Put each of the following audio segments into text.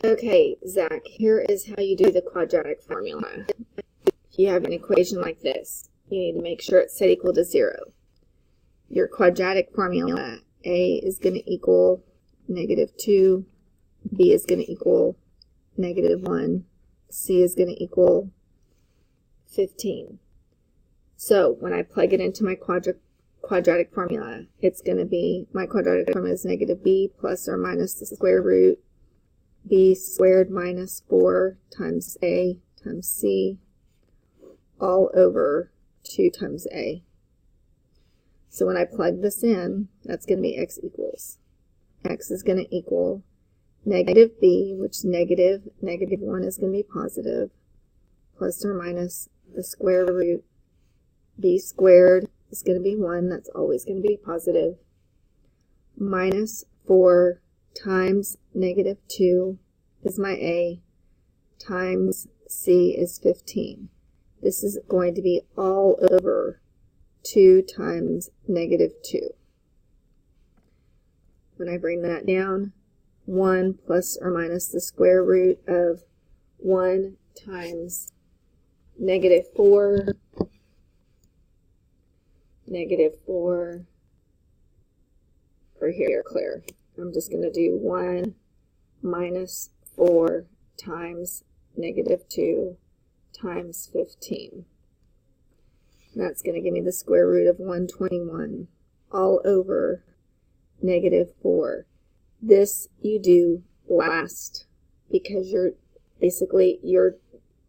Okay, Zach, here is how you do the quadratic formula. If you have an equation like this, you need to make sure it's set equal to 0. Your quadratic formula, A is going to equal -2, B is going to equal -1, C is going to equal 15. So when I plug it into my quadratic formula, it's going to be, my quadratic formula is -b plus or minus the square root b squared minus 4 times a times c all over 2 times a. So when I plug this in, that's going to be x equals. X is going to equal -b, which negative 1 is going to be positive, plus or minus the square root b squared is going to be 1, that's always going to be positive, minus 4 times -2 is my a, times c is 15. This is going to be all over 2 times -2. When I bring that down, 1 plus or minus the square root of 1 times -4, -4, or here, clear. I'm just going to do 1 minus 4 times -2 times 15. That's going to give me the square root of 121 all over -4. This you do last because you're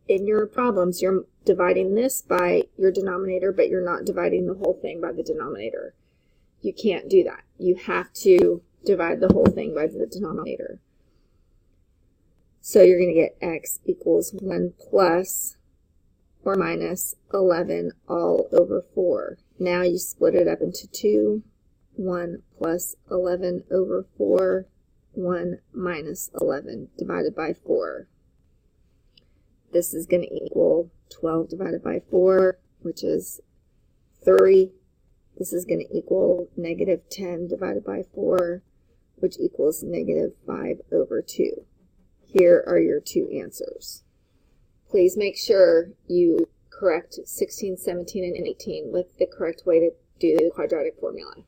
in your problems, you're dividing this by your denominator, but you're not dividing the whole thing by the denominator. You can't do that. You have to divide the whole thing by the denominator. So you're going to get x equals 1 plus or minus 11 all over 4. Now you split it up into 2. 1 plus 11 over 4, 1 minus 11 divided by 4. This is going to equal 12 divided by 4, which is 3. This is going to equal -10 divided by 4, which equals -5 over 2. Here are your two answers. Please make sure you correct 16, 17, and 18 with the correct way to do the quadratic formula.